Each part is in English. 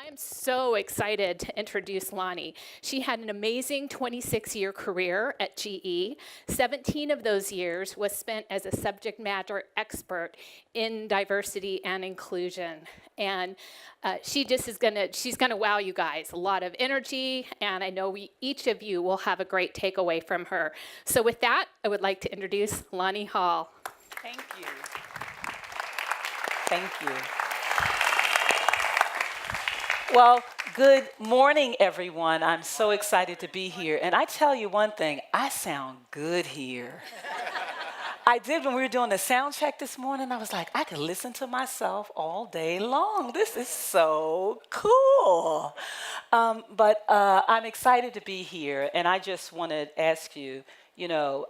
I'm so excited to introduce Lani. She had an amazing 26-year career at GE. 17 of those years was spent as a subject matter expert in diversity and inclusion. And she's gonna wow you guys. A lot of energy, and I know each of you will have a great takeaway from her. So with that, I would like to introduce Lani Hall. Thank you. Thank you. Well, good morning, everyone. I'm so excited to be here. And I tell you one thing, I sound good here. I did when we were doing the sound check this morning. I was like, I could listen to myself all day long. This is so cool. But I'm excited to be here. And I just want to ask you,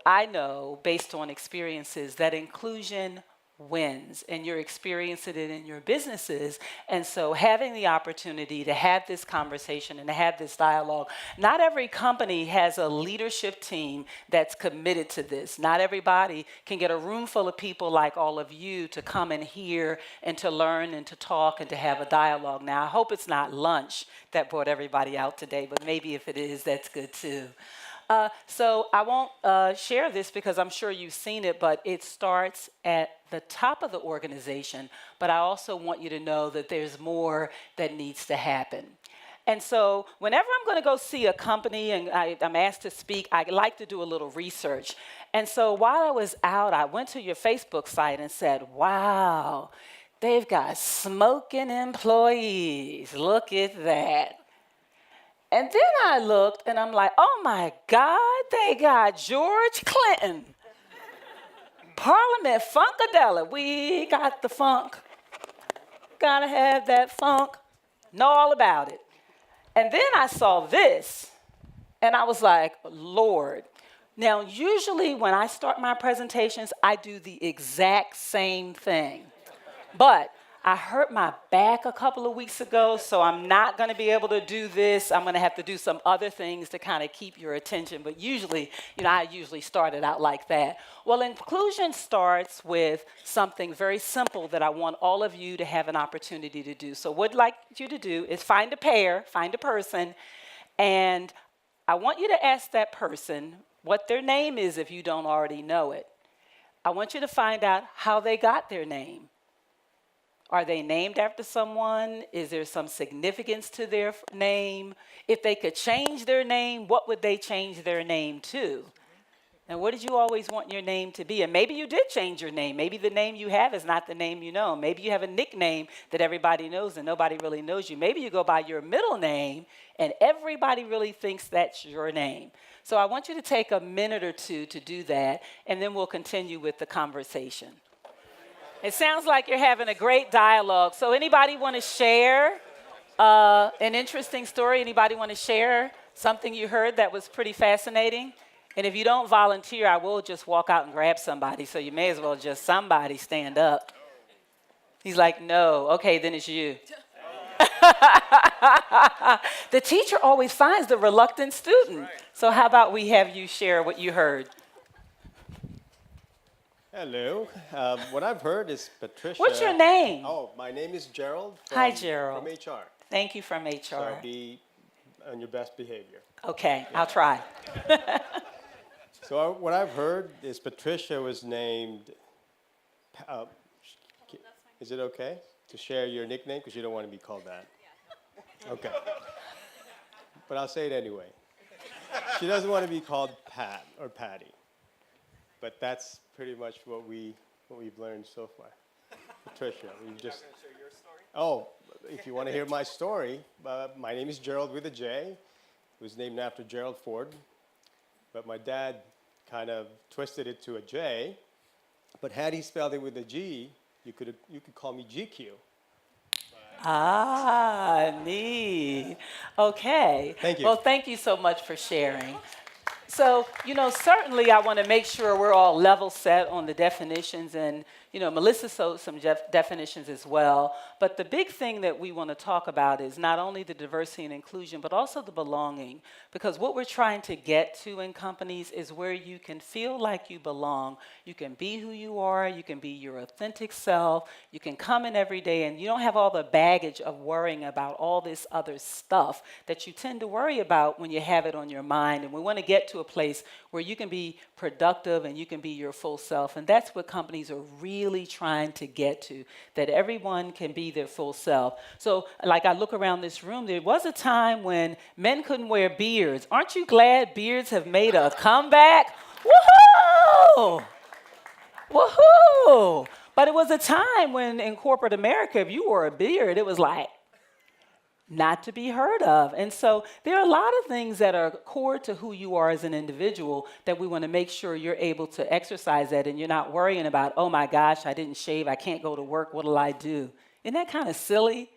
I know based on experiences that inclusion wins, and you're experiencing it in your businesses. And so having the opportunity to have this conversation and to have this dialogue, not every company has a leadership team that's committed to this. Not everybody can get a room full of people like all of you to come and hear and to learn and to talk and to have a dialogue. Now, I hope it's not lunch that brought everybody out today, but maybe if it is, that's good too. So I won't share this because I'm sure you've seen it, but it starts at the top of the organization. But I also want you to know that there's more that needs to happen. And so whenever I'm going to go see a company and I'm asked to speak, I like to do a little research. And so while I was out, I went to your Facebook site and said, wow, they've got smoking employees. Look at that. And then I looked and I'm like, oh my God, they got George Clinton. Parliament Funkadelic. We got the funk. Gotta have that funk. Know all about it. And then I saw this and I was like, Lord. Now, usually when I start my presentations, I do the exact same thing. But I hurt my back a couple of weeks ago, so I'm not going to be able to do this. I'm going to have to do some other things to kind of keep your attention. But usually, I usually start it out like that. Well, inclusion starts with something very simple that I want all of you to have an opportunity to do. So what I'd like you to do is find a pair, find a person, and I want you to ask that person what their name is if you don't already know it. I want you to find out how they got their name. Are they named after someone? Is there some significance to their name? If they could change their name, what would they change their name to? And what did you always want your name to be? And maybe you did change your name. Maybe the name you have is not the name you know. Maybe you have a nickname that everybody knows and nobody really knows you. Maybe you go by your middle name and everybody really thinks that's your name. So I want you to take a minute or two to do that, and then we'll continue with the conversation. It sounds like you're having a great dialogue. So anybody want to share an interesting story? Anybody want to share something you heard that was pretty fascinating? And if you don't volunteer, I will just walk out and grab somebody. So you may as well just somebody stand up. He's like, no. Okay, then it's you. The teacher always finds the reluctant student. So how about we have you share what you heard? Hello. What I've heard is Patricia. What's your name? Oh, my name is Gerald. Hi, Gerald. From HR. Thank you, from HR. So be on your best behavior. Okay, yeah. I'll try. So what I've heard is Patricia was named. Is it okay to share your nickname? Because you don't want to be called that. Okay. But I'll say it anyway. She doesn't want to be called Pat or Patty. But that's pretty much what we've learned so far. Patricia, we just. Share your story? Oh, if you want to hear my story, my name is Gerald with a J. It was named after Gerald Ford, but my dad kind of twisted it to a J. But had he spelled it with a G, you could call me GQ. Ah, neat. Okay. Thank you. Well, thank you so much for sharing. So, certainly I want to make sure we're all level set on the definitions and, Melissa showed some definitions as well. But the big thing that we want to talk about is not only the diversity and inclusion, but also the belonging. Because what we're trying to get to in companies is where you can feel like you belong. You can be who you are. You can be your authentic self. You can come in every day, and you don't have all the baggage of worrying about all this other stuff that you tend to worry about when you have it on your mind. And we want to get to a place where you can be productive and you can be your full self. And that's what companies are really trying to get to, that everyone can be their full self. So like I look around this room, there was a time when men couldn't wear beards. Aren't you glad beards have made a comeback? Woohoo! Woohoo! But it was a time when in corporate America, if you wore a beard, it was like, not to be heard of. And so there are a lot of things that are core to who you are as an individual that we want to make sure you're able to exercise that and you're not worrying about, oh my gosh, I didn't shave, I can't go to work, what'll I do? Isn't that kind of silly?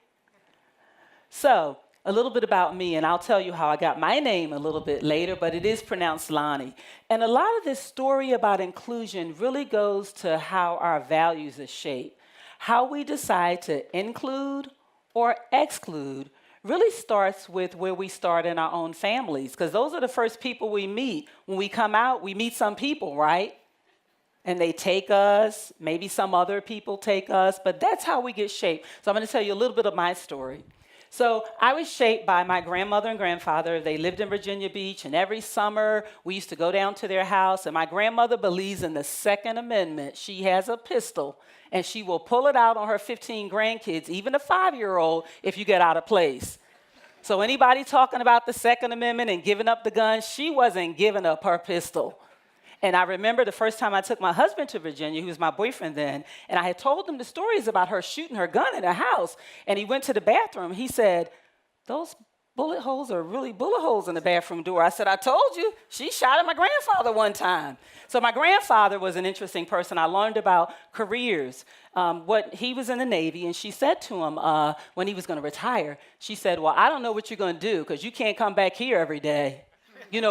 So a little bit about me, and I'll tell you how I got my name a little bit later, but it is pronounced Lani. And a lot of this story about inclusion really goes to how our values are shaped. How we decide to include or exclude really starts with where we start in our own families, because those are the first people we meet. When we come out, we meet some people, right? And they take us, maybe some other people take us, but that's how we get shaped. So I'm going to tell you a little bit of my story. So I was shaped by my grandmother and grandfather. They lived in Virginia Beach, and every summer we used to go down to their house, and my grandmother believes in the Second Amendment. She has a pistol, and she will pull it out on her 15 grandkids, even a 5-year-old, if you get out of place. So anybody talking about the Second Amendment and giving up the gun, she wasn't giving up her pistol. And I remember the first time I took my husband to Virginia, he was my boyfriend then, and I had told him the stories about her shooting her gun in her house. And he went to the bathroom. He said, those bullet holes are really bullet holes in the bathroom door. I said, I told you, she shot at my grandfather one time. So my grandfather was an interesting person. I learned about careers. He was in the Navy, and she said to him when he was going to retire, she said, well, I don't know what you're going to do because you can't come back here every day.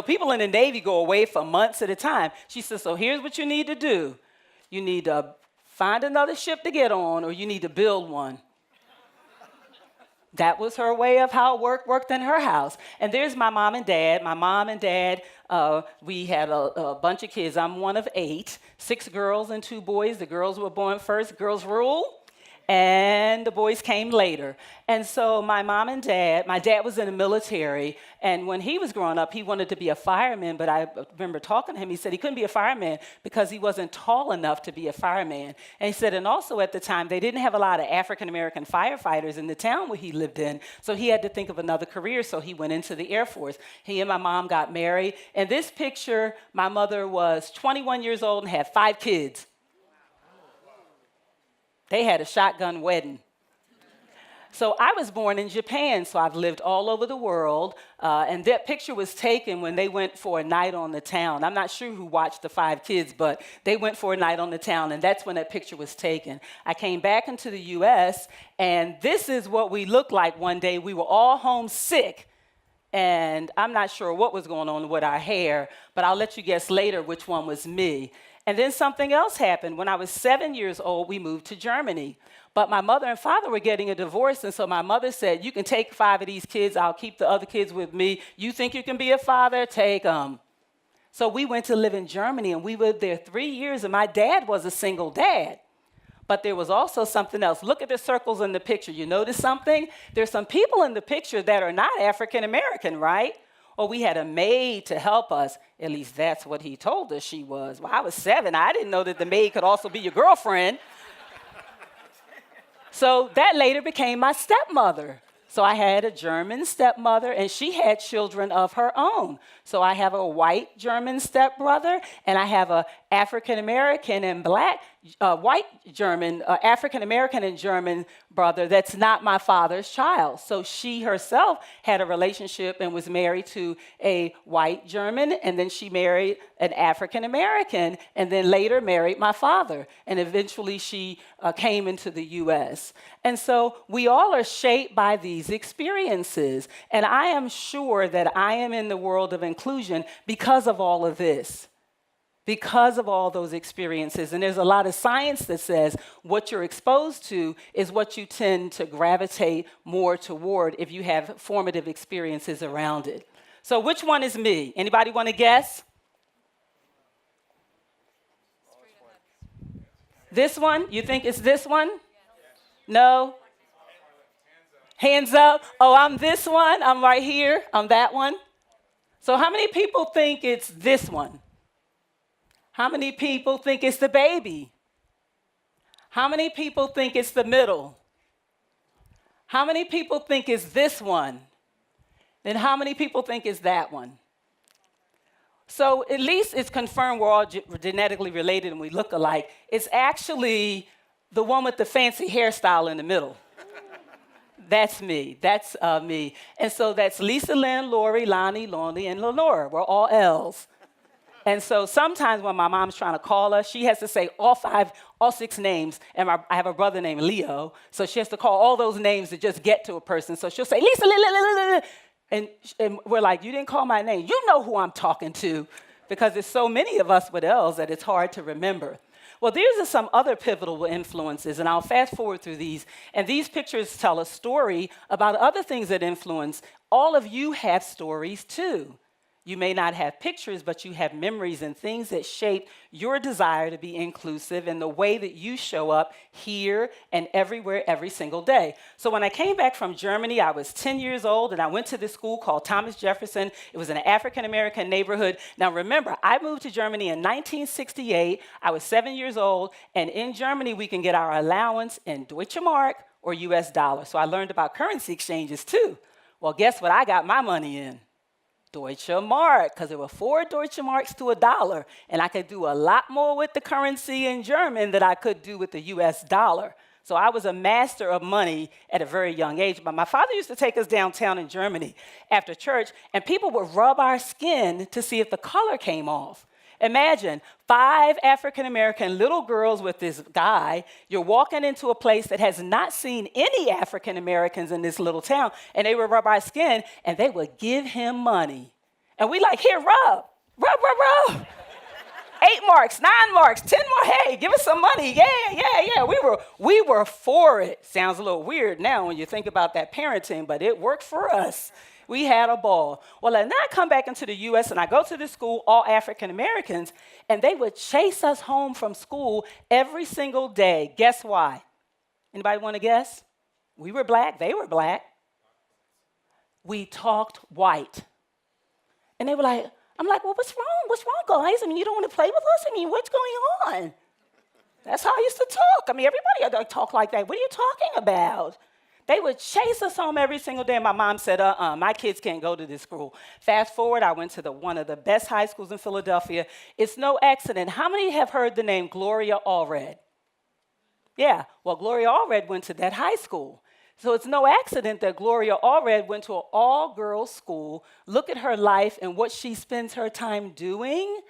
People in the Navy go away for months at a time. She said, so here's what you need to do. You need to find another ship to get on, or you need to build one. That was her way of how work worked in her house. And there's my mom and dad. My mom and dad, we had a bunch of kids. I'm one of 8, 6 girls and 2 boys. The girls were born first. Girls rule. And the boys came later. And so my mom and dad, my dad was in the military, and when he was growing up, he wanted to be a fireman, but I remember talking to him, he said he couldn't be a fireman because he wasn't tall enough to be a fireman. And he said, and also at the time, they didn't have a lot of African-American firefighters in the town where he lived in, so he had to think of another career, so he went into the Air Force. He and my mom got married. In this picture, my mother was 21 years old and had 5 kids. They had a shotgun wedding. So I was born in Japan, so I've lived all over the world. And that picture was taken when they went for a night on the town. I'm not sure who watched the 5 kids, but they went for a night on the town, and that's when that picture was taken. I came back into the U.S., and this is what we looked like one day. We were all homesick, and I'm not sure what was going on with our hair, but I'll let you guess later which one was me. And then something else happened. When I was 7 years old, we moved to Germany. But my mother and father were getting a divorce, and so my mother said, you can take 5 of these kids, I'll keep the other kids with me. You think you can be a father? Take them. So we went to live in Germany, and we lived there 3 years, and my dad was a single dad. But there was also something else. Look at the circles in the picture. You notice something? There's some people in the picture that are not African American, right? Or we had a maid to help us. At least that's what he told us she was. Well, I was 7. I didn't know that the maid could also be your girlfriend. So that later became my stepmother. So I had a German stepmother, and she had children of her own. So I have a white German stepbrother, and I have a African-American and black, white German, African-American and German brother that's not my father's child. So she herself had a relationship and was married to a white German, and then she married an African-American, and then later married my father. And eventually she came into the U.S. And so we all are shaped by these experiences. And I am sure that I am in the world of inclusion because of all of this. because of all those experiences. And there's a lot of science that says what you're exposed to is what you tend to gravitate more toward if you have formative experiences around it. So which one is me? Anybody want to guess? This one? You think it's this one? No? Hands up. Oh, I'm this one. I'm right here. I'm that one. So how many people think it's this one? How many people think it's the baby? How many people think it's the middle? How many people think it's this one? Then how many people think it's that one? So at least it's confirmed we're all genetically related and we look alike. It's actually the one with the fancy hairstyle in the middle. That's me. That's me. And so that's Lisa, Lynn, Lori, Lani, Lonnie, and Lenora. We're all L's. And so sometimes when my mom's trying to call us, she has to say all 6 names. And I have a brother named Leo, so she has to call all those names to just get to a person. So she'll say, Lisa, and we're like, you didn't call my name. You know who I'm talking to, because there's so many of us with L's that it's hard to remember. Well, these are some other pivotal influences, and I'll fast forward through these. And these pictures tell a story about other things that influence. All of you have stories too. You may not have pictures, but you have memories and things that shape your desire to be inclusive and the way that you show up here and everywhere every single day. So when I came back from Germany, I was 10 years old, and I went to this school called Thomas Jefferson. It was in an African-American neighborhood. Now remember, I moved to Germany in 1968. I was 7 years old, and in Germany, we can get our allowance in Deutsche Mark or US dollar. So I learned about currency exchanges too. Well, guess what I got my money in? Deutsche Mark, because there were 4 Deutsche Marks to $1, and I could do a lot more with the currency in German than I could do with the US dollar. So I was a master of money at a very young age. But my father used to take us downtown in Germany after church, and people would rub our skin to see if the color came off. Imagine 5 African-American little girls with this guy. You're walking into a place that has not seen any African-Americans in this little town, and they would rub our skin, and they would give him money. And we like, here, rub. 8 marks, 9 marks, 10 more. Hey, give us some money. Yeah. We were for it. Sounds a little weird now when you think about that parenting, but it worked for us. We had a ball. Well, and then I come back into the U.S. and I go to this school, all African Americans, and they would chase us home from school every single day. Guess why? Anybody want to guess? We were black. They were black. We talked white. And they were like, I'm like, well, what's wrong? What's wrong, guys? I mean, you don't want to play with us? I mean, what's going on? That's how I used to talk. I mean, everybody talk like that. What are you talking about? They would chase us home every single day, and my mom said, my kids can't go to this school. Fast forward, I went to one of the best high schools in Philadelphia. It's no accident. How many have heard the name Gloria Allred? Yeah, well, Gloria Allred went to that high school. So it's no accident that Gloria Allred went to an all-girls school. Look at her life and what she spends her time doing.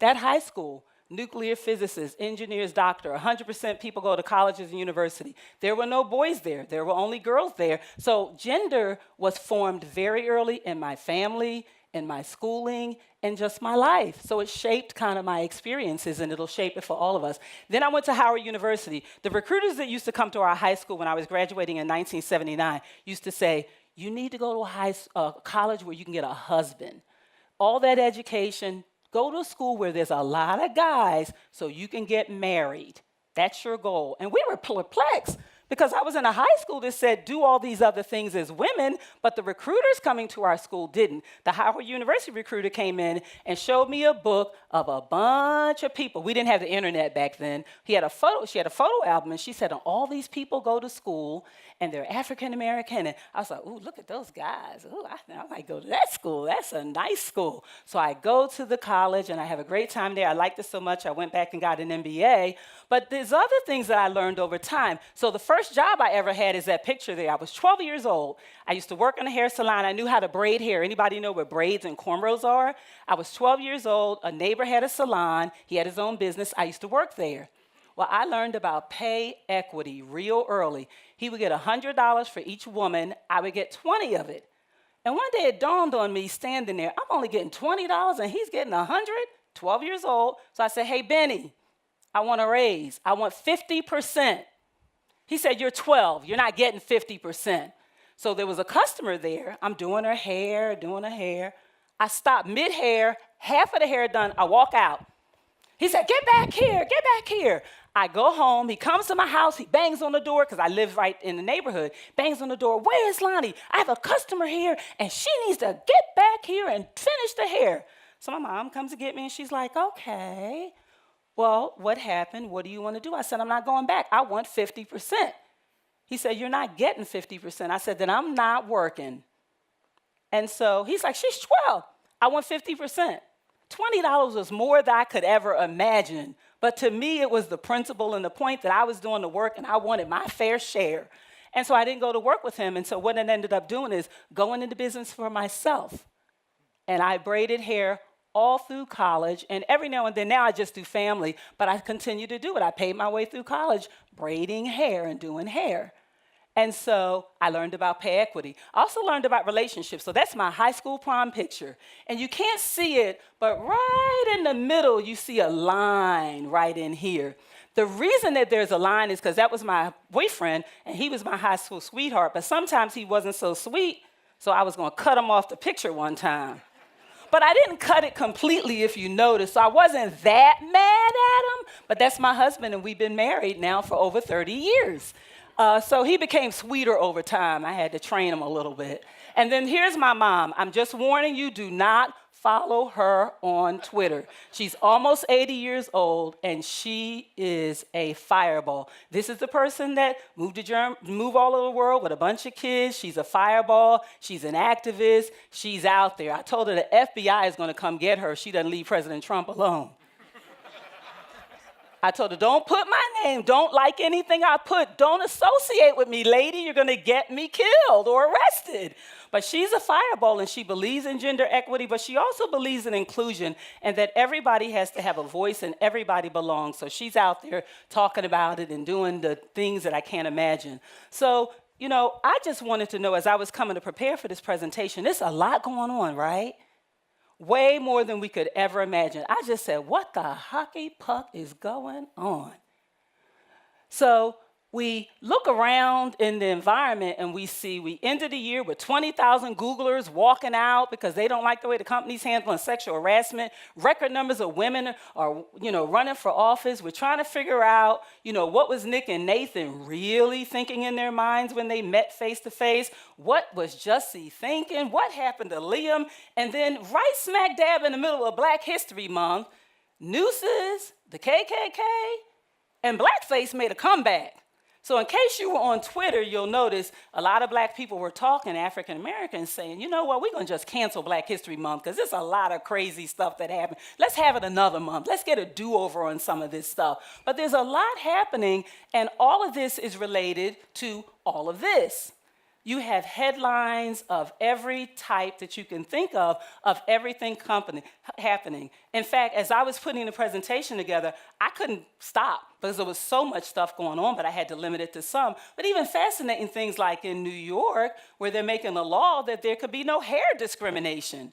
That high school. Nuclear physicists, engineers, doctor, 100% people go to colleges and university. There were no boys there. There were only girls there. So gender was formed very early in my family, in my schooling, and just my life. So it shaped kind of my experiences, and it'll shape it for all of us. Then I went to Howard University. The recruiters that used to come to our high school when I was graduating in 1979 used to say, you need to go to a college where you can get a husband. All that education, go to a school where there's a lot of guys so you can get married. That's your goal. And we were perplexed because I was in a high school that said do all these other things as women, but the recruiters coming to our school didn't. The Howard University recruiter came in and showed me a book of a bunch of people. We didn't have the internet back then. She had a photo album, and she said, all these people go to school, and they're African American. And I was like, ooh, look at those guys. Ooh, I might go to that school. That's a nice school. So I go to the college, and I have a great time there. I liked it so much, I went back and got an MBA. But there's other things that I learned over time. So the first job I ever had is that picture there. I was 12 years old. I used to work in a hair salon. I knew how to braid hair. Anybody know what braids and cornrows are? I was 12 years old. A neighbor had a salon. He had his own business. I used to work there. Well, I learned about pay equity real early. He would get $100 for each woman. I would get 20 of it. And one day it dawned on me standing there, I'm only getting $20 and he's getting 100? 12 years old. So I said, hey, Benny, I want a raise. I want 50%. He said, you're 12. You're not getting 50%. So there was a customer there. I'm doing her hair. I stop mid-hair, half of the hair done. I walk out. He said, get back here. I go home. He comes to my house. He bangs on the door because I live right in the neighborhood. Bangs on the door. Where is Lani? I have a customer here, and she needs to get back here and finish the hair. So my mom comes to get me, and she's like, okay. Well, what happened? What do you want to do? I said, I'm not going back. I want 50%. He said, you're not getting 50%. I said, then I'm not working. And so he's like, she's 12. I want 50%. $20 was more than I could ever imagine. But to me, it was the principle and the point that I was doing the work and I wanted my fair share. And so I didn't go to work with him. And so what it ended up doing is going into business for myself. And I braided hair all through college. And every now and then, now I just do family, but I continue to do it. I paid my way through college braiding hair and doing hair. And so I learned about pay equity. I also learned about relationships. So that's my high school prom picture. And you can't see it, but right in the middle, you see a line right in here. The reason that there's a line is because that was my boyfriend, and he was my high school sweetheart. But sometimes he wasn't so sweet, so I was going to cut him off the picture one time. But I didn't cut it completely, if you notice. So I wasn't that mad at him. But that's my husband, and we've been married now for over 30 years. So he became sweeter over time. I had to train him a little bit. And then here's my mom. I'm just warning you, do not follow her on Twitter. She's almost 80 years old, and she is a fireball. This is the person that moved all over the world with a bunch of kids. She's a fireball. She's an activist. She's out there. I told her the FBI is going to come get her if she doesn't leave President Trump alone. I told her, don't put my name, don't like anything I put, don't associate with me, lady, you're gonna get me killed or arrested. But she's a fireball and she believes in gender equity, but she also believes in inclusion and that everybody has to have a voice and everybody belongs. So she's out there talking about it and doing the things that I can't imagine. So, you know, I just wanted to know as I was coming to prepare for this presentation, there's a lot going on, right? Way more than we could ever imagine. I just said, what the hockey puck is going on? So we look around in the environment and we ended the year with 20,000 Googlers walking out because they don't like the way the company's handling sexual harassment. Record numbers of women are, running for office. We're trying to figure out, what was Nick and Nathan really thinking in their minds when they met face to face? What was Jussie thinking? What happened to Liam? And then right smack dab in the middle of Black History Month, nooses, the KKK, and blackface made a comeback. So in case you were on Twitter, you'll notice a lot of black people were talking, African Americans, saying, you know what, we're going to just cancel Black History Month because there's a lot of crazy stuff that happened. Let's have it another month. Let's get a do-over on some of this stuff. But there's a lot happening, and all of this is related to all of this. You have headlines of every type that you can think of everything happening. In fact, as I was putting the presentation together, I couldn't stop because there was so much stuff going on, but I had to limit it to some. But even fascinating things like in New York, where they're making a law that there could be no hair discrimination.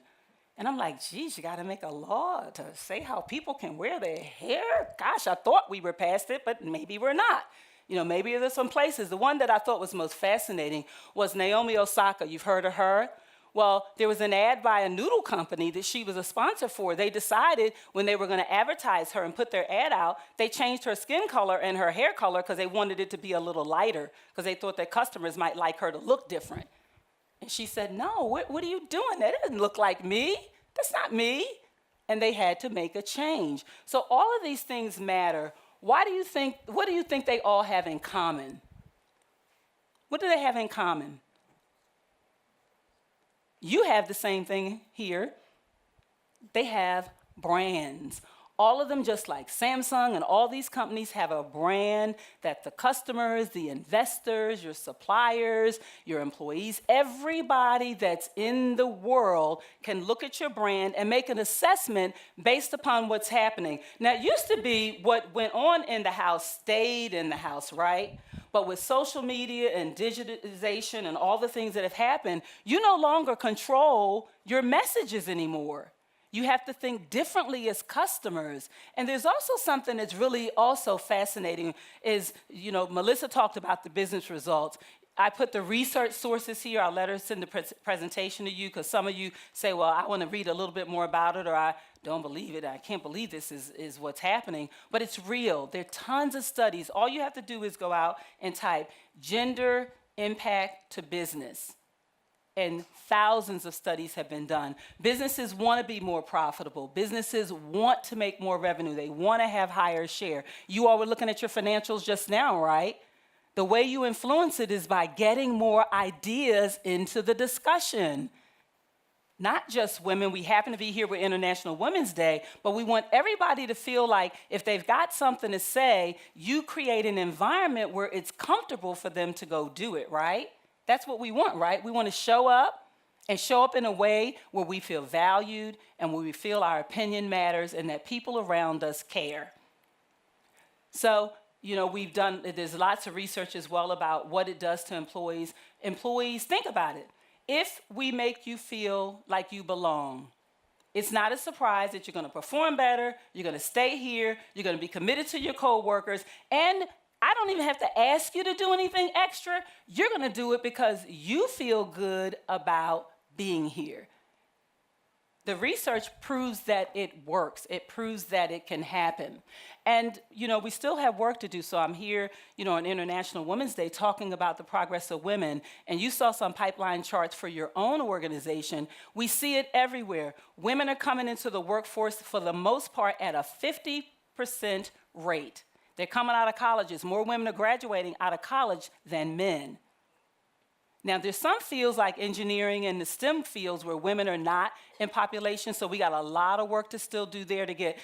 And I'm like, geez, you got to make a law to say how people can wear their hair? Gosh, I thought we were past it, but maybe we're not. Maybe there's some places. The one that I thought was most fascinating was Naomi Osaka. You've heard of her? Well, there was an ad by a noodle company that she was a sponsor for. They decided when they were going to advertise her and put their ad out, they changed her skin color and her hair color because they wanted it to be a little lighter because they thought that customers might like her to look different. And she said, no, what are you doing? That doesn't look like me. That's not me. And they had to make a change. So all of these things matter. What do you think they all have in common? What do they have in common? You have the same thing here. They have brands. All of them, just like Samsung and all these companies, have a brand that the customers, the investors, your suppliers, your employees, everybody that's in the world can look at your brand and make an assessment based upon what's happening. Now, it used to be what went on in the house stayed in the house, right? But with social media and digitization and all the things that have happened, you no longer control your messages anymore. You have to think differently as customers. And there's also something that's really also fascinating is, Melissa talked about the business results. I put the research sources here. I'll let her send the presentation to you because some of you say, well, I want to read a little bit more about it, or I don't believe it. I can't believe this is what's happening. But it's real. There are tons of studies. All you have to do is go out and type gender impact to business. And thousands of studies have been done. Businesses want to be more profitable. Businesses want to make more revenue. They want to have higher share. You all were looking at your financials just now, right? The way you influence it is by getting more ideas into the discussion. Not just women. We happen to be here with International Women's Day, but we want everybody to feel like if they've got something to say, you create an environment where it's comfortable for them to go do it, right? That's what we want, right? We want to show up in a way where we feel valued and where we feel our opinion matters and that people around us care. So, there's lots of research as well about what it does to employees. Employees, think about it. If we make you feel like you belong, it's not a surprise that you're going to perform better, you're going to stay here, you're going to be committed to your coworkers, and I don't even have to ask you to do anything extra. You're going to do it because you feel good about being here. The research proves that it works. It proves that it can happen. And, we still have work to do. So I'm here, on International Women's Day talking about the progress of women. And you saw some pipeline charts for your own organization. We see it everywhere. Women are coming into the workforce for the most part at a 50% rate. They're coming out of colleges. More women are graduating out of college than men. Now, there's some fields like engineering and the STEM fields where women are not in population, so we got a lot of work to still do there to get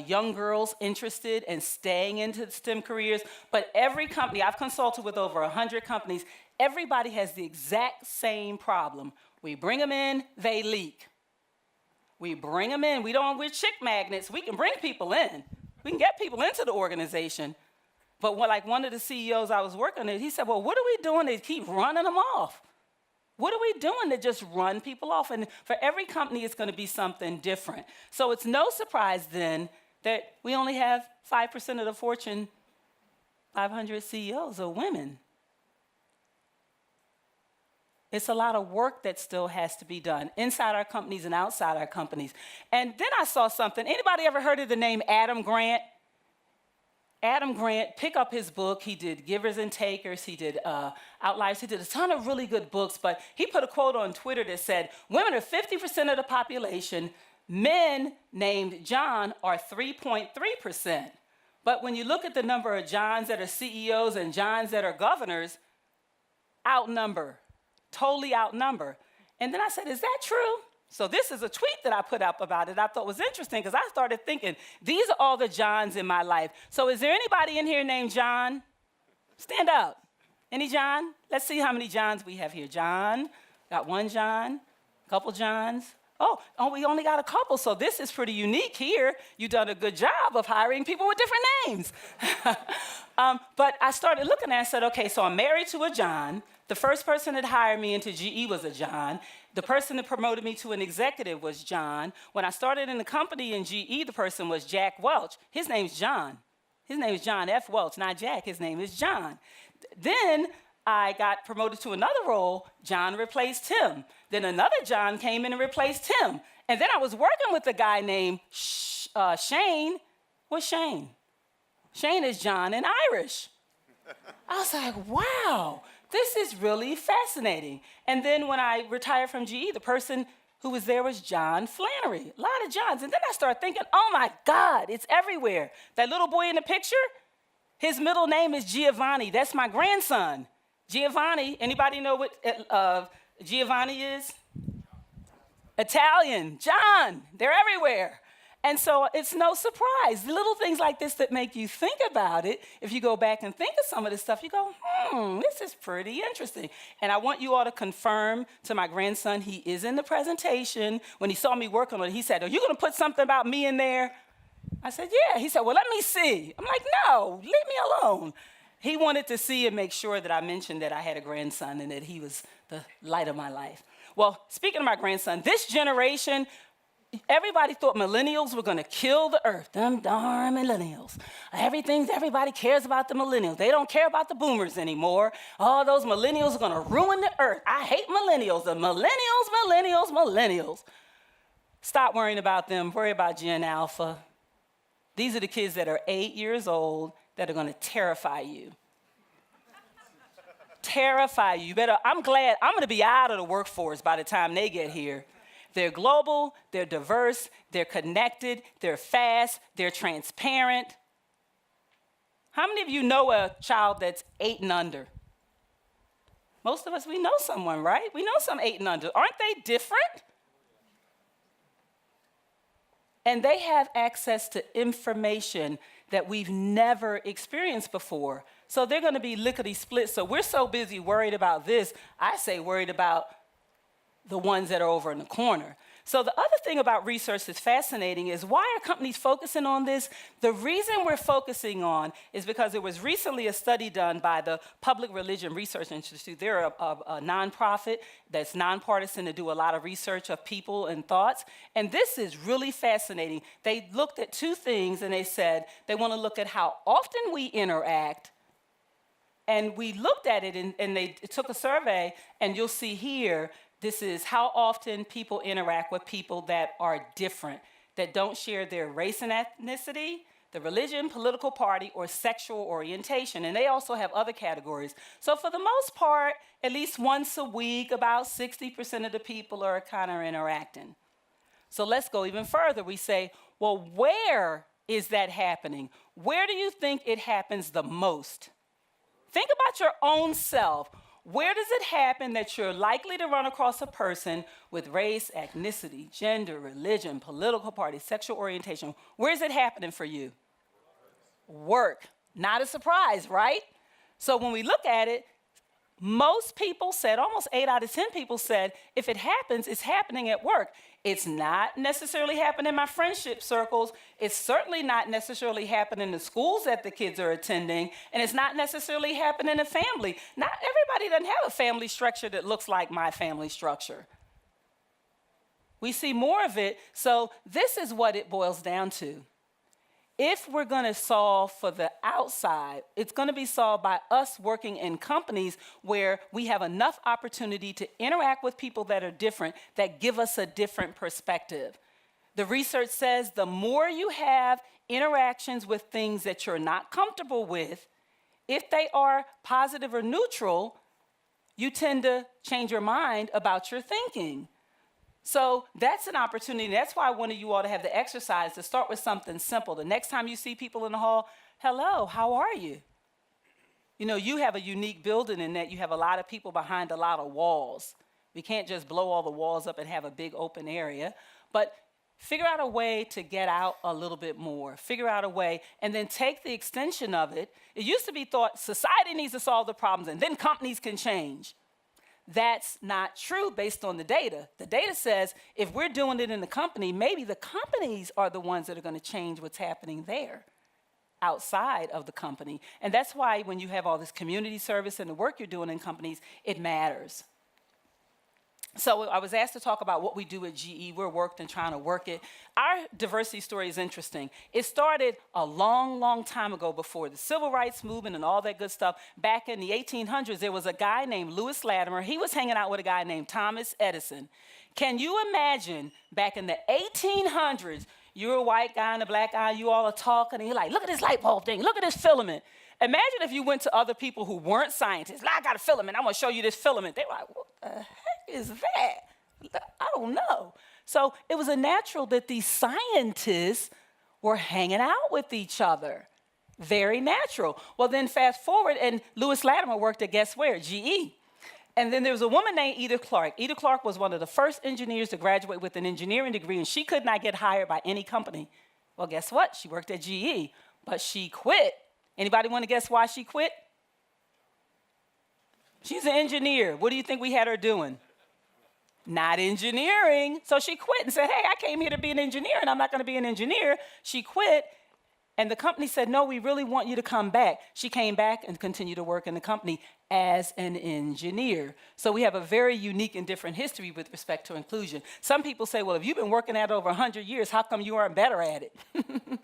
young girls interested and staying into the STEM careers. But every company, I've consulted with over 100 companies, everybody has the exact same problem. We bring them in, they leak. We bring them in. We're chick magnets. We can bring people in. We can get people into the organization. But one of the CEOs I was working with, he said, well, what are we doing to keep running them off? What are we doing to just run people off? And for every company, it's going to be something different. So it's no surprise then that we only have 5% of the Fortune 500 CEOs are women. It's a lot of work that still has to be done inside our companies and outside our companies. And then I saw something. Anybody ever heard of the name Adam Grant? Adam Grant, pick up his book. He did Givers and Takers. He did Outliers. He did a ton of really good books. But he put a quote on Twitter that said, women are 50% of the population. Men named John are 3.3%. But when you look at the number of Johns that are CEOs and Johns that are governors, outnumber, totally outnumber. And then I said, is that true? So this is a tweet that I put up about it I thought was interesting because I started thinking, these are all the Johns in my life. So is there anybody in here named John? Stand up. Any John? Let's see how many Johns we have here. John, got one John, a couple Johns. Oh, we only got a couple, so this is pretty unique here. You've done a good job of hiring people with different names. But I started looking at it and said, okay, so I'm married to a John. The first person that hired me into GE was a John. The person that promoted me to an executive was John. When I started in the company in GE, the person was Jack Welch. His name's John. His name is John F. Welch, not Jack. His name is John. Then I got promoted to another role. John replaced him. Then another John came in and replaced him. And then I was working with a guy named Shane. What's Shane? Shane is John in Irish. I was like, wow. This is really fascinating. And then when I retired from GE, the person who was there was John Flannery. A lot of Johns. And then I started thinking, oh my God, it's everywhere. That little boy in the picture, his middle name is Giovanni. That's my grandson. Giovanni, anybody know what Giovanni is? Italian. John, they're everywhere. And so it's no surprise. Little things like this that make you think about it, if you go back and think of some of this stuff, you go, this is pretty interesting. And I want you all to confirm to my grandson, he is in the presentation. When he saw me working on it, he said, are you going to put something about me in there? I said, yeah. He said, well, let me see. I'm like, no, leave me alone. He wanted to see and make sure that I mentioned that I had a grandson and that he was the light of my life. Well, speaking of my grandson, this generation, everybody thought millennials were going to kill the earth. Them darn millennials. Everybody cares about the millennials. They don't care about the boomers anymore. All those millennials are going to ruin the earth. I hate millennials. The millennials. Stop worrying about them. Worry about Gen Alpha. These are the kids that are 8 years old that are going to terrify you. Terrify you. I'm glad I'm going to be out of the workforce by the time they get here. They're global, they're diverse, they're connected, they're fast, they're transparent. How many of you know a child that's 8 and under? Most of us, we know someone, right? We know some 8 and under. Aren't they different? And they have access to information that we've never experienced before. So they're going to be lickety-split. So we're so busy worried about this, I say worried about the ones that are over in the corner. So the other thing about research that's fascinating is why are companies focusing on this? The reason we're focusing on is because there was recently a study done by the Public Religion Research Institute. They're a nonprofit that's nonpartisan to do a lot of research of people and thoughts. And this is really fascinating. They looked at 2 things and they said they want to look at how often we interact. And we looked at it and they took a survey, and you'll see here, this is how often people interact with people that are different, that don't share their race and ethnicity, the religion, political party, or sexual orientation. And they also have other categories. So for the most part, at least once a week, about 60% of the people are kind of interacting. So let's go even further. We say, well, where is that happening? Where do you think it happens the most? Think about your own self. Where does it happen that you're likely to run across a person with race, ethnicity, gender, religion, political party, sexual orientation? Where is it happening for you? Work. Not a surprise, right? So when we look at it, most people said, almost 8 out of 10 people said, if it happens, it's happening at work. It's not necessarily happening in my friendship circles. It's certainly not necessarily happening in the schools that the kids are attending. And it's not necessarily happening in a family. Not everybody doesn't have a family structure that looks like my family structure. We see more of it. So this is what it boils down to. If we're going to solve for the outside, it's going to be solved by us working in companies where we have enough opportunity to interact with people that are different, that give us a different perspective. The research says the more you have interactions with things that you're not comfortable with, if they are positive or neutral, you tend to change your mind about your thinking. So that's an opportunity. That's why I wanted you all to have the exercise to start with something simple. The next time you see people in the hall, hello, how are you? You know, you have a unique building in that you have a lot of people behind a lot of walls. We can't just blow all the walls up and have a big open area, but figure out a way to get out a little bit more. Figure out a way, and then take the extension of it. It used to be thought society needs to solve the problems and then companies can change. That's not true based on the data. The data says if we're doing it in the company, maybe the companies are the ones that are going to change what's happening there outside of the company. And that's why when you have all this community service and the work you're doing in companies, it matters. So I was asked to talk about what we do at GE. We're worked and trying to work it. Our diversity story is interesting. It started a long, long time ago before the civil rights movement and all that good stuff. Back in the 1800s, there was a guy named Lewis Latimer. He was hanging out with a guy named Thomas Edison. Can you imagine back in the 1800s, you're a white guy and a black guy, you all are talking, and you're like, look at this light bulb thing, look at this filament. Imagine if you went to other people who weren't scientists. I got a filament, I'm gonna show you this filament. They were like, what the heck is that? I don't know. So it was a natural that these scientists were hanging out with each other. Very natural. Well, then fast forward, and Lewis Latimer worked at, guess where? GE. And then there was a woman named Edith Clark. Edith Clark was one of the first engineers to graduate with an engineering degree, and she could not get hired by any company. Well, guess what? She worked at GE, but she quit. Anybody want to guess why she quit? She's an engineer. What do you think we had her doing? Not engineering. So she quit and said, hey, I came here to be an engineer, and I'm not going to be an engineer. She quit, And the company said, no, we really want you to come back. She came back and continued to work in the company as an engineer. So we have a very unique and different history with respect to inclusion. Some people say, well, if you've been working at it over 100 years, how come you aren't better at it?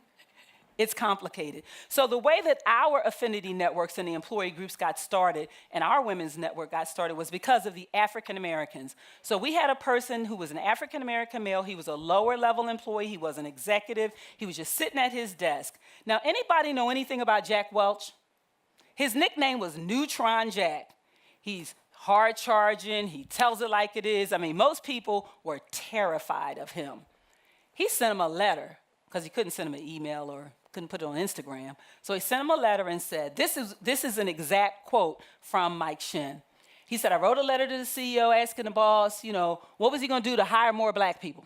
It's complicated. So the way that our affinity networks and the employee groups got started and our women's network got started was because of the African Americans. So we had a person who was an African American male. He was a lower level employee. He was an executive. He was just sitting at his desk. Now, anybody know anything about Jack Welch? His nickname was Neutron Jack. He's hard charging. He tells it like it is. I mean, most people were terrified of him. He sent him a letter because he couldn't send him an email or couldn't put it on Instagram. So he sent him a letter and said, this is an exact quote from Mike Shin. He said, I wrote a letter to the CEO asking the boss, what was he going to do to hire more black people?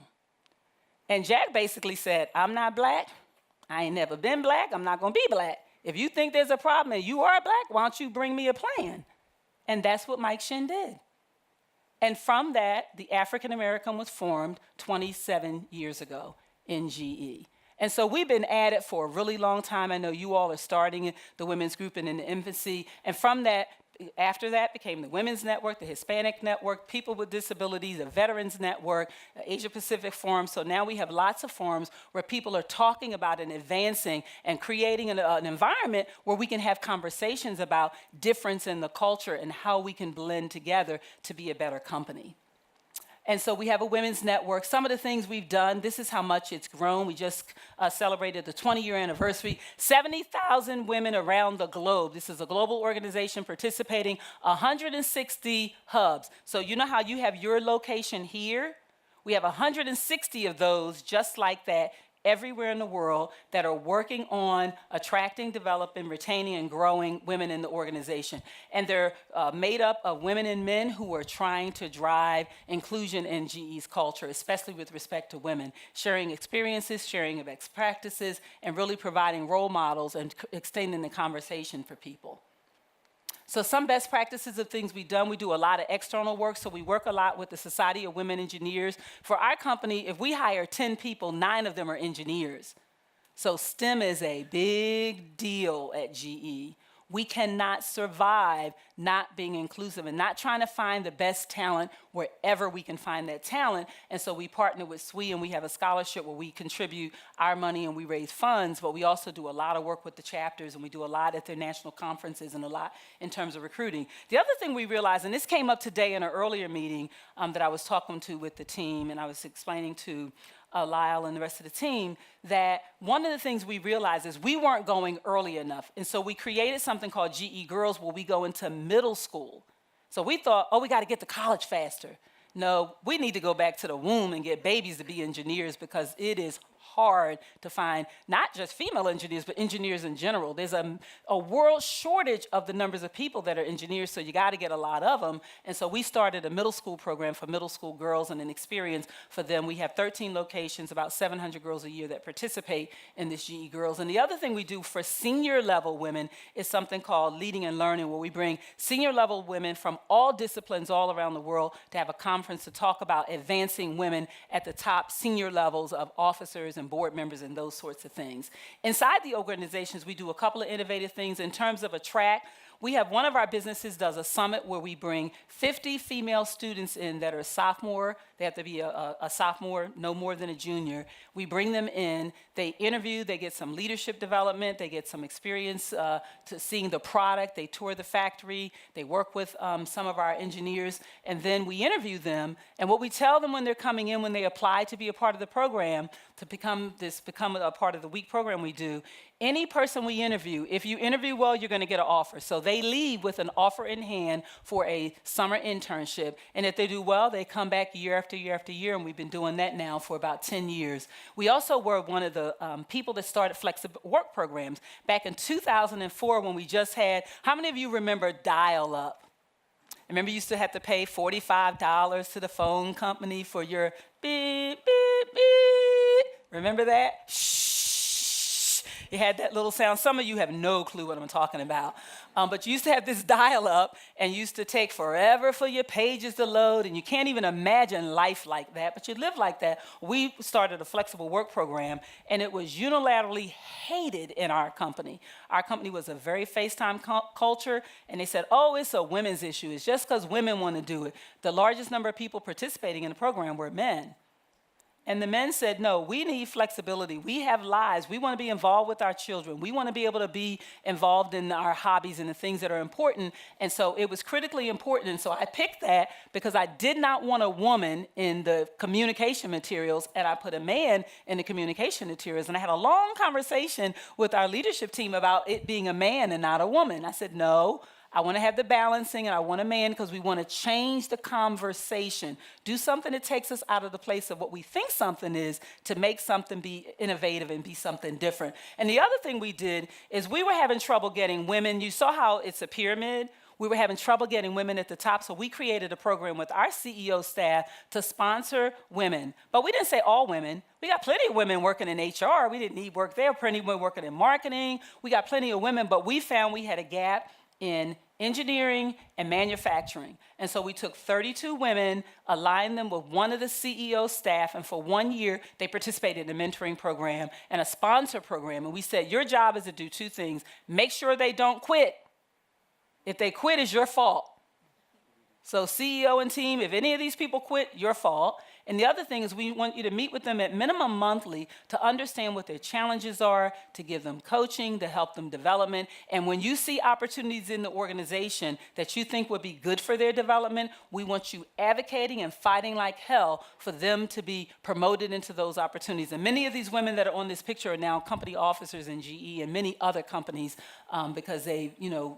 And Jack basically said, I'm not black. I ain't never been black. I'm not going to be black. If you think there's a problem and you are black, why don't you bring me a plan? And that's what Mike Shin did. And from that, the African American was formed 27 years ago in GE. And so we've been at it for a really long time. I know you all are starting the women's group in the infancy. And from that, after that became the Women's Network, the Hispanic Network, People with Disabilities, the Veterans Network, the Asia Pacific Forum. So now we have lots of forums where people are talking about and advancing and creating an environment where we can have conversations about difference in the culture and how we can blend together to be a better company. And so we have a women's network. Some of the things we've done, this is how much it's grown. We just celebrated the 20-year anniversary. 70,000 women around the globe. This is a global organization participating 160 hubs. So you know how you have your location here? We have 160 of those just like that everywhere in the world that are working on attracting, developing, retaining, and growing women in the organization. And they're made up of women and men who are trying to drive inclusion in GE's culture, especially with respect to women, sharing experiences, sharing of best practices, and really providing role models and extending the conversation for people. So some best practices of things we've done, we do a lot of external work, so we work a lot with the Society of Women Engineers. For our company, if we hire 10 people, 9 of them are engineers. So STEM is a big deal at GE. We cannot survive not being inclusive and not trying to find the best talent wherever we can find that talent. And so we partner with SWE, and we have a scholarship where we contribute our money and we raise funds, but we also do a lot of work with the chapters, and we do a lot at their national conferences and a lot in terms of recruiting. The other thing we realized, and this came up today in an earlier meeting that I was talking to with the team, and I was explaining to Lyle and the rest of the team, that one of the things we realized is we weren't going early enough. And so we created something called GE Girls, where we go into middle school. So we thought, oh, we got to get to college faster. No, we need to go back to the womb and get babies to be engineers, because it is hard to find not just female engineers, but engineers in general. There's a world shortage of the numbers of people that are engineers, so you got to get a lot of them. And so we started a middle school program for middle school girls and an experience for them. We have 13 locations, about 700 girls a year that participate in this GE Girls. And the other thing we do for senior level women is something called Leading and Learning, where we bring senior level women from all disciplines all around the world to have a conference to talk about advancing women at the top senior levels of officers and board members and those sorts of things. Inside the organizations, we do a couple of innovative things. In terms of a track, we have one of our businesses does a summit where we bring 50 female students in that are sophomore. They have to be a sophomore, no more than a junior. We bring them in, they interview, they get some leadership development, they get some experience to seeing the product, they tour the factory, they work with some of our engineers, and then we interview them. And what we tell them when they're coming in, when they apply to be a part of the program, to become a part of the week program we do, any person we interview, if you interview well, you're going to get an offer. So they leave with an offer in hand for a summer internship. And if they do well, they come back year after year after year, and we've been doing that now for about 10 years. We also were one of the people that started flexible work programs back in 2004 when we just had, how many of you remember dial-up? Remember you used to have to pay $45 to the phone company for your beep, beep, beep. Remember that? Shh. You had that little sound. Some of you have no clue what I'm talking about. But you used to have this dial-up, and you used to take forever for your pages to load, and you can't even imagine life like that, but you live like that. We started a flexible work program, and it was unilaterally hated in our company. Our company was a very FaceTime culture, and they said, oh, it's a women's issue. It's just because women want to do it. The largest number of people participating in the program were men. And the men said, no, we need flexibility. We have lives. We want to be involved with our children. We want to be able to be involved in our hobbies and the things that are important. And so it was critically important. And so I picked that because I did not want a woman in the communication materials, and I put a man in the communication materials. And I had a long conversation with our leadership team about it being a man and not a woman. I said, no. I want to have the balancing, and I want a man because we want to change the conversation. Do something that takes us out of the place of what we think something is to make something be innovative and be something different. And the other thing we did is we were having trouble getting women. You saw how it's a pyramid. We were having trouble getting women at the top, so we created a program with our CEO staff to sponsor women. But we didn't say all women. We got plenty of women working in HR. We didn't need work there. Plenty of women working in marketing. We got plenty of women, but we found we had a gap in engineering and manufacturing. And so we took 32 women, aligned them with one of the CEO staff, and for 1 year, they participated in a mentoring program and a sponsor program. And we said, your job is to do two things. Make sure they don't quit. If they quit, it's your fault. So CEO and team, if any of these people quit, your fault. And the other thing is we want you to meet with them at minimum monthly to understand what their challenges are, to give them coaching, to help them development. And when you see opportunities in the organization that you think would be good for their development, we want you advocating and fighting like hell for them to be promoted into those opportunities. And many of these women that are on this picture are now company officers in GE and many other companies because they,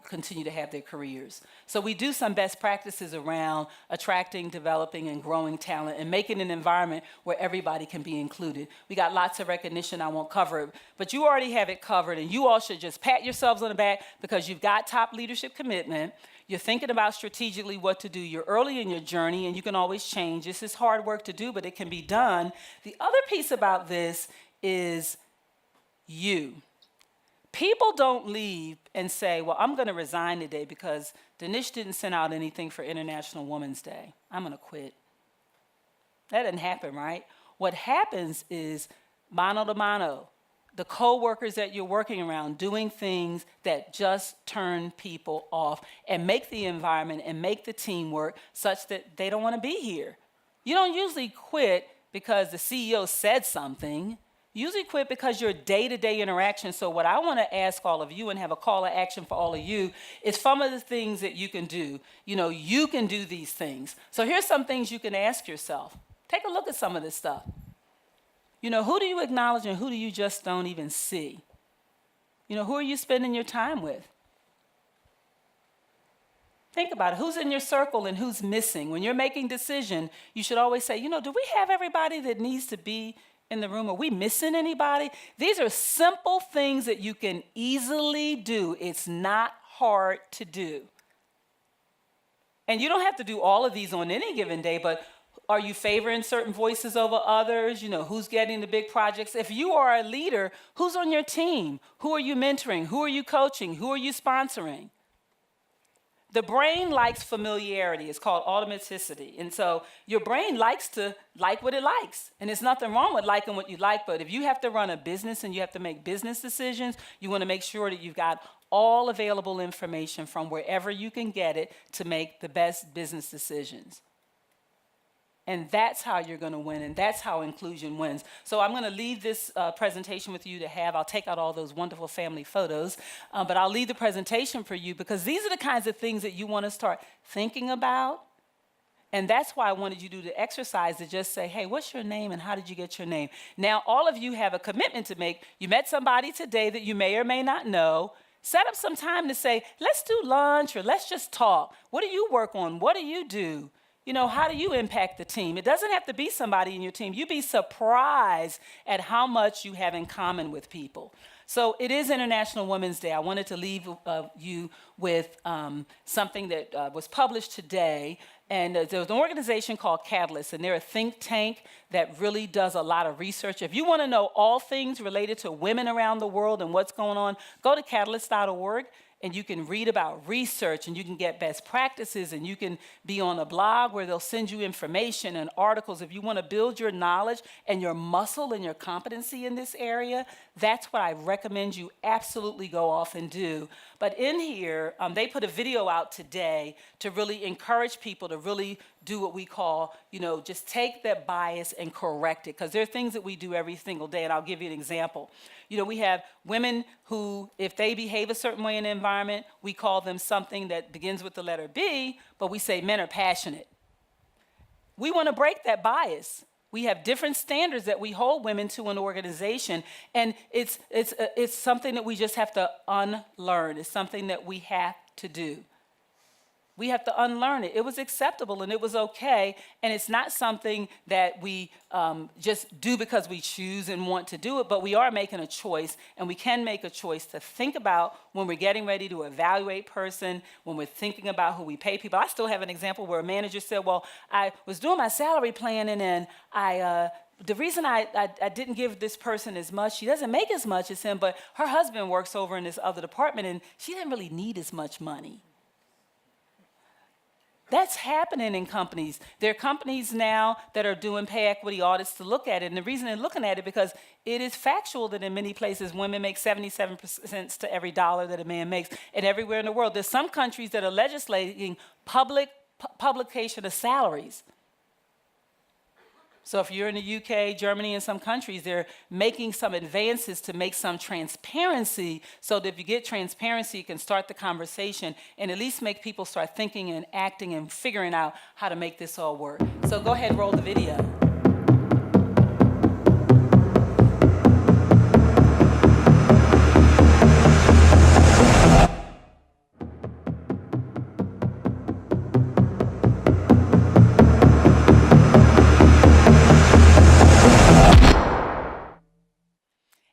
continue to have their careers. So we do some best practices around attracting, developing, and growing talent and making an environment where everybody can be included. We got lots of recognition. I won't cover it, but you already have it covered, and you all should just pat yourselves on the back because you've got top leadership commitment. You're thinking about strategically what to do. You're early in your journey, and you can always change. This is hard work to do, but it can be done. The other piece about this is you. People don't leave and say, well, I'm going to resign today because Danish didn't send out anything for International Women's Day. I'm going to quit. That didn't happen, right? What happens is mano to mano, the co-workers that you're working around doing things that just turn people off and make the environment and make the teamwork such that they don't want to be here. You don't usually quit because the CEO said something. You usually quit because your day-to-day interaction. So what I want to ask all of you and have a call to action for all of you is some of the things that you can do. You can do these things. So here's some things you can ask yourself. Take a look at some of this stuff. Who do you acknowledge and who do you just don't even see? Who are you spending your time with? Think about it. Who's in your circle and who's missing? When you're making decisions, you should always say, do we have everybody that needs to be in the room? Are we missing anybody? These are simple things that you can easily do. It's not hard to do. And you don't have to do all of these on any given day, but are you favoring certain voices over others? Who's getting the big projects? If you are a leader, who's on your team? Who are you mentoring? Who are you coaching? Who are you sponsoring? The brain likes familiarity. It's called automaticity. And so your brain likes to like what it likes. And there's nothing wrong with liking what you like, but if you have to run a business and you have to make business decisions, you want to make sure that you've got all available information from wherever you can get it to make the best business decisions. And that's how you're going to win, and that's how inclusion wins. So I'm going to leave this presentation with you to have. I'll take out all those wonderful family photos, but I'll leave the presentation for you because these are the kinds of things that you want to start thinking about. And that's why I wanted you to do the exercise to just say, hey, what's your name and how did you get your name? Now, all of you have a commitment to make. You met somebody today that you may or may not know. Set up some time to say, let's do lunch or let's just talk. What do you work on? What do you do? How do you impact the team? It doesn't have to be somebody in your team. You'd be surprised at how much you have in common with people. So it is International Women's Day. I wanted to leave you with something that was published today. And there's an organization called Catalyst, and they're a think tank that really does a lot of research. If you want to know all things related to women around the world and what's going on, go to catalyst.org. And you can read about research, and you can get best practices, and you can be on a blog where they'll send you information and articles. If you want to build your knowledge and your muscle and your competency in this area, that's what I recommend you absolutely go off and do. But in here, they put a video out today to really encourage people to really do what we call, just take that bias and correct it, because there are things that we do every single day, and I'll give you an example. We have women who, if they behave a certain way in the environment, we call them something that begins with the letter B, but we say men are passionate. We want to break that bias. We have different standards that we hold women to an organization, and it's something that we just have to unlearn. It's something that we have to do. We have to unlearn it. It was acceptable and it was okay, and it's not something that we just do because we choose and want to do it, but we are making a choice, and we can make a choice to think about when we're getting ready to evaluate person, when we're thinking about who we pay people. I still have an example where a manager said, well, I was doing my salary planning, and the reason I didn't give this person as much, she doesn't make as much as him, but her husband works over in this other department, and she didn't really need as much money. That's happening in companies. There are companies now that are doing pay equity audits to look at it. And the reason they're looking at it because it is factual that in many places women make 77% to every dollar that a man makes. And everywhere in the world, there's some countries that are legislating publication of salaries. So if you're in the UK, Germany, and some countries, they're making some advances to make some transparency, so that if you get transparency, you can start the conversation and at least make people start thinking and acting and figuring out how to make this all work. So go ahead and roll the video.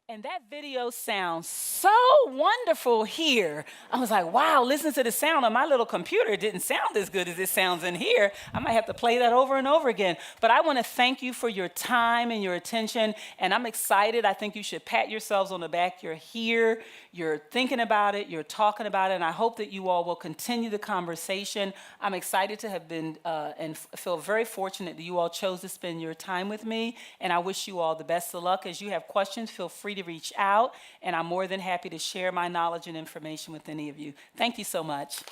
And that video sounds so wonderful here. I was like, wow, listen to the sound on my little computer. It didn't sound as good as it sounds in here. I might have to play that over and over again. But I want to thank you for your time and your attention. And I'm excited. I think you should pat yourselves on the back. You're here. You're thinking about it. You're talking about it. And I hope that you all will continue the conversation. I'm excited to have been and feel very fortunate that you all chose to spend your time with me. And I wish you all the best of luck. As you have questions, feel free to reach out, and I'm more than happy to share my knowledge and information with any of you. Thank you so much.